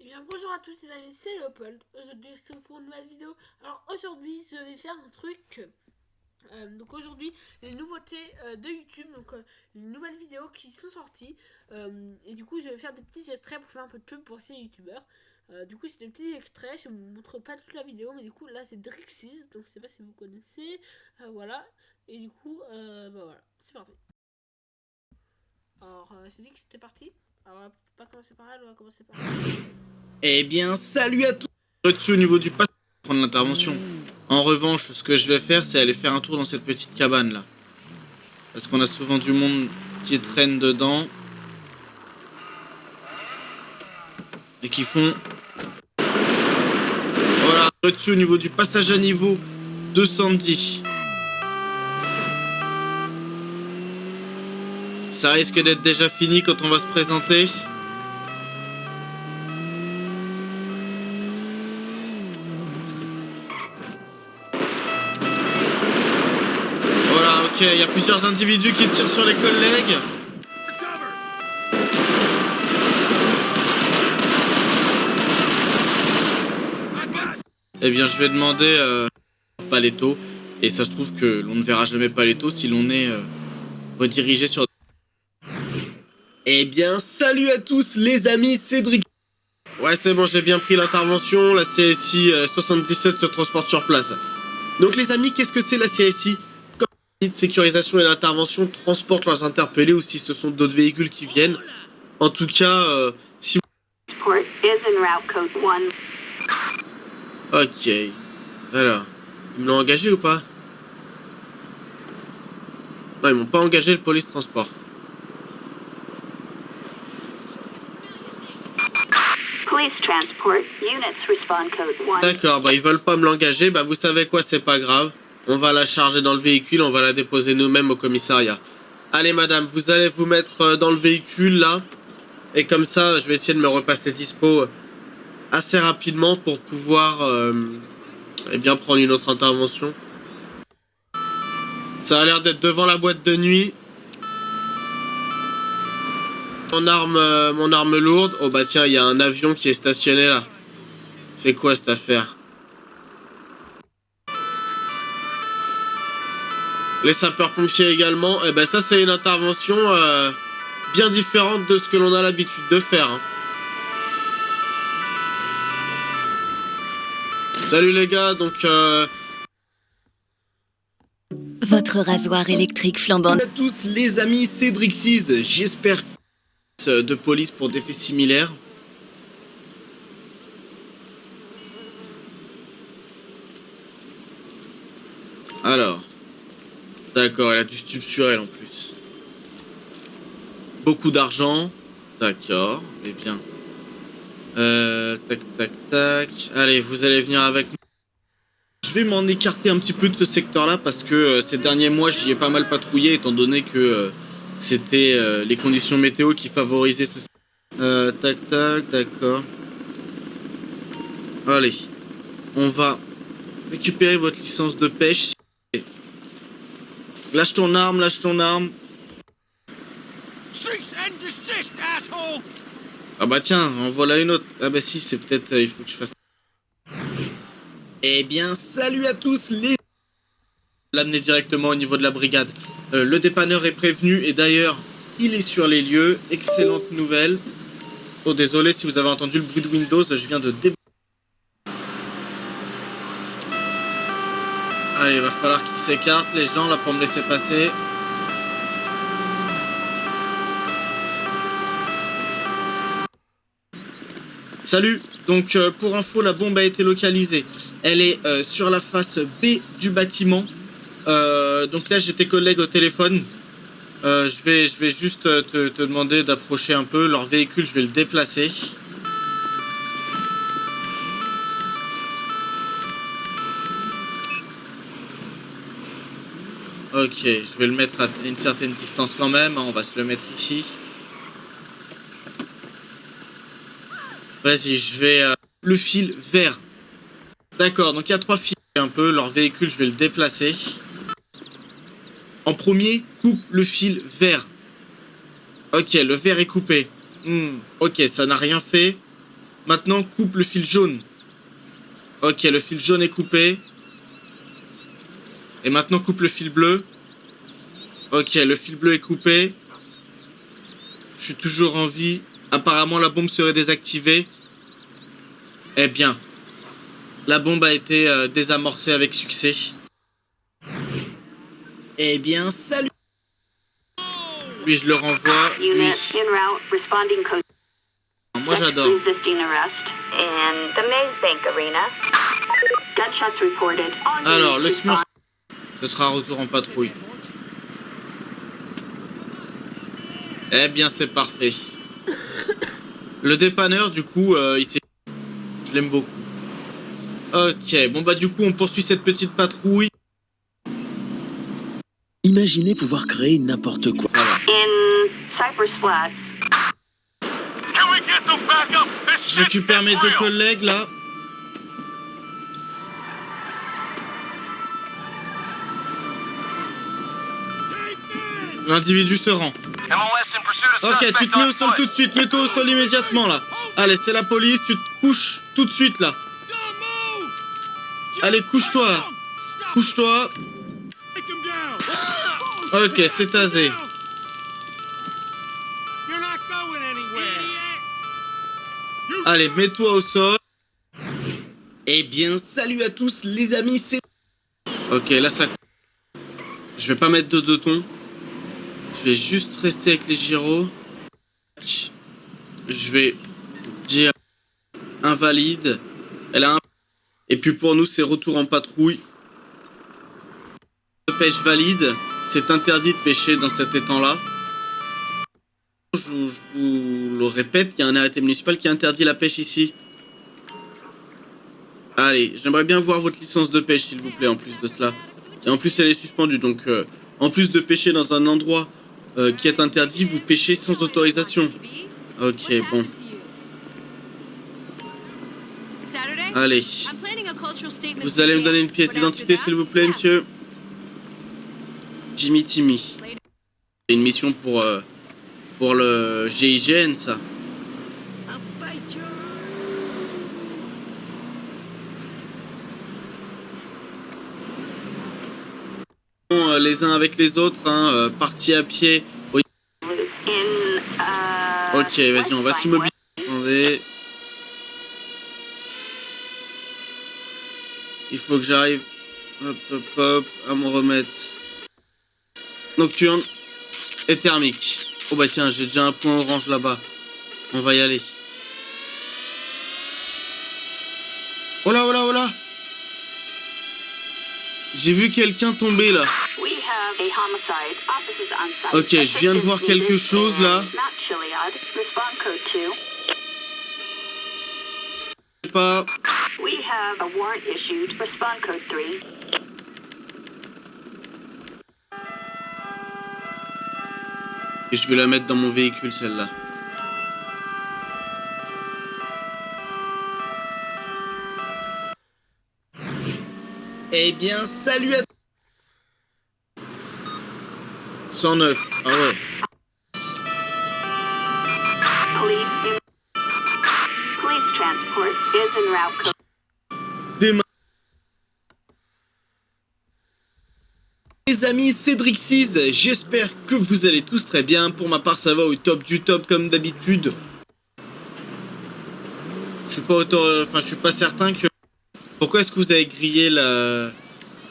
Eh bien bonjour à tous les amis, c'est Léopold. Aujourd'hui c'est pour une nouvelle vidéo. Alors aujourd'hui je vais faire un truc. Donc aujourd'hui les nouveautés de YouTube, donc les nouvelles vidéos qui sont sorties. Et du coup je vais faire des petits extraits pour faire un peu de pub pour ces youtubeurs. Du coup c'est des petits extraits, je ne vous montre pas toute la vidéo, mais du coup là c'est Drixis, donc je sais pas si vous connaissez. Voilà. Et du coup bah voilà, c'est parti. Alors j'ai dit que c'était parti. Alors on va pas commencer par elle, on va commencer par elle. Eh bien, salut à tous. Dessus au niveau du pass pour prendre l'intervention. En revanche, ce que je vais faire, c'est aller faire un tour dans cette petite cabane là. Parce qu'on a souvent du monde qui traîne dedans. Et qui font... Voilà, dessus au niveau du passage à niveau 210. Ça risque d'être déjà fini quand on va se présenter. Voilà, ok, il y a plusieurs individus qui tirent sur les collègues. Eh bien, je vais demander Paletto. Et ça se trouve que l'on ne verra jamais Paletto si l'on est redirigé sur... Eh bien, salut à tous les amis, Cédric. Ouais, c'est bon, j'ai bien pris l'intervention. La CSI 77 se transporte sur place. Donc les amis, qu'est-ce que c'est la CSI? Comme de sécurisation et d'intervention transportent leurs interpellés ou si ce sont d'autres véhicules qui viennent. En tout cas, si vous... Ok. Alors, ils me l'ont engagé ou pas? Non, ils m'ont pas engagé le police transport. D'accord, bah ils veulent pas me l'engager, bah vous savez quoi, c'est pas grave. On va la charger dans le véhicule, on va la déposer nous-mêmes au commissariat. Allez madame, vous allez vous mettre dans le véhicule là. Et comme ça, je vais essayer de me repasser dispo assez rapidement pour pouvoir eh bien prendre une autre intervention. Ça a l'air d'être devant la boîte de nuit. Mon arme lourde. Oh bah tiens, il y a un avion qui est stationné là. C'est quoi cette affaire? Les sapeurs-pompiers également. Et ben ça c'est une intervention bien différente de ce que l'on a l'habitude de faire. Hein. Salut les gars, donc Votre rasoir électrique flambant. Salut à tous les amis, Cédric 6. J'espère de police pour des faits similaires. Alors, d'accord, elle a du stup sur elle en plus. Beaucoup d'argent, d'accord, eh bien. Tac, tac, tac. Allez, vous allez venir avec moi. Je vais m'en écarter un petit peu de ce secteur-là parce que ces derniers mois, j'y ai pas mal patrouillé étant donné que c'était les conditions météo qui favorisaient ce... tac, tac, d'accord. Allez, on va récupérer votre licence de pêche. Lâche ton arme, lâche ton arme. Ah bah tiens, en voilà une autre. Ah bah si, c'est peut-être... il faut que je fasse... Eh bien, salut à tous les... L'amener directement au niveau de la brigade. Le dépanneur est prévenu et d'ailleurs, il est sur les lieux. Excellente nouvelle. Oh, désolé si vous avez entendu le bruit de Windows, je viens de débrancher. Allez, il va falloir qu'ils s'écartent, les gens, là, pour me laisser passer. Salut, donc pour info, la bombe a été localisée. Elle est sur la face B du bâtiment. Donc là, j'ai tes collègues au téléphone. Je vais juste te demander d'approcher un peu. Leur véhicule, je vais le déplacer. Ok, je vais le mettre à une certaine distance quand même. On va se le mettre ici. Vas-y, je vais... le fil vert. D'accord, donc il y a 3 fils un peu. Leur véhicule, je vais le déplacer. En premier, coupe le fil vert. Ok, le vert est coupé. Ok, ça n'a rien fait. Maintenant, coupe le fil jaune. Ok, le fil jaune est coupé. Et maintenant, coupe le fil bleu. Ok, le fil bleu est coupé. Je suis toujours en vie. Apparemment, la bombe serait désactivée. Eh bien, la bombe a été désamorcée avec succès. Eh bien, salut. Lui, je le renvoie. Lui. Moi, j'adore. Alors, le SMURF, ce sera retour en patrouille. Eh bien, c'est parfait. Le dépanneur, du coup, il s'est... Je l'aime beaucoup. Ok, bon bah du coup, on poursuit cette petite patrouille. Imaginez pouvoir créer n'importe quoi. Ça va. Je récupère mes deux collègues, là. L'individu se rend. Ok, tu te mets au sol tout de suite. Mets-toi au sol immédiatement, là. Allez, c'est la police. Tu te couches tout de suite, là. Allez, couche-toi, là. Couche-toi. Ok, c'est tasé. Allez, mets-toi au sol. Eh bien, salut à tous, les amis, c'est... Ok, là, ça... Je vais pas mettre de deux tons. Je vais juste rester avec les gyros. Je vais dire invalide. Elle a un... Et puis pour nous, c'est retour en patrouille. De pêche valide. C'est interdit de pêcher dans cet étang-là. Je vous le répète, il y a un arrêté municipal qui interdit la pêche ici. Allez, j'aimerais bien voir votre licence de pêche, s'il vous plaît, en plus de cela. Et en plus, elle est suspendue, donc en plus de pêcher dans un endroit qui est interdit, vous pêchez sans autorisation. Ok, bon. Allez. Vous allez me donner une pièce d'identité, s'il vous plaît, monsieur. Jimmy Timmy. C'est une mission pour le GIGN, ça. Les uns avec les autres, hein, partis à pied. Oui. Ok, vas-y, on va s'immobiliser. Attendez. Il faut que j'arrive, hop, hop, hop, à me remettre. Nocturne et thermique. Oh bah tiens, j'ai déjà un point orange là-bas. On va y aller. Oh là, oh là, oh là! J'ai vu quelqu'un tomber là. Ok, je viens de voir quelque chose là. Pas. Et je vais la mettre dans mon véhicule celle-là. Eh bien, salut à... 109. Ah ouais. Des mains. Les amis, c'est Drixis. J'espère que vous allez tous très bien. Pour ma part, ça va au top du top comme d'habitude. Je suis pas certain que... Pourquoi est-ce que vous avez grillé le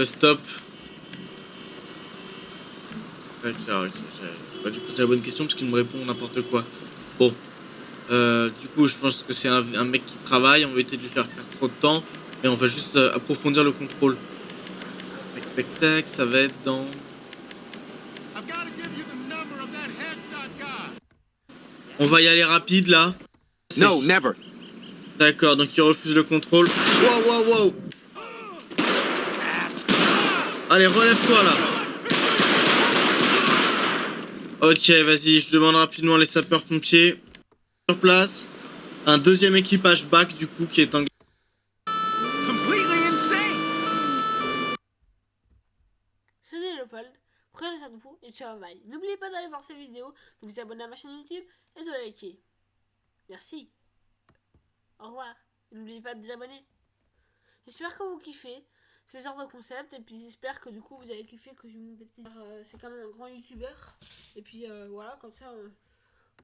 stop? D'accord, ok. J'ai pas dû poser la bonne question parce qu'il me répond n'importe quoi. Bon. Du coup, je pense que c'est un mec qui travaille. On va éviter de lui faire perdre trop de temps. Et on va juste approfondir le contrôle. Tac, tac, tac. Ça va être dans... On va y aller rapide, là. No, never. D'accord, donc il refuse le contrôle. Wow, wow, wow. Allez, relève-toi, là. Ok, vas-y, je demande rapidement les sapeurs-pompiers. Sur place. Un deuxième équipage bac, du coup, qui est en... C'était Léopold. Prenez soin de vous et ciao, bye. N'oubliez pas d'aller voir cette vidéo, de vous abonner à ma chaîne YouTube et de la liker. Merci. Au revoir. revoir. Et n'oubliez pas de vous abonner. J'espère que vous kiffez ce genre de concept. Et puis j'espère que du coup vous avez kiffé que je vous montre des petits... c'est quand même un grand youtubeur. Et puis voilà, comme ça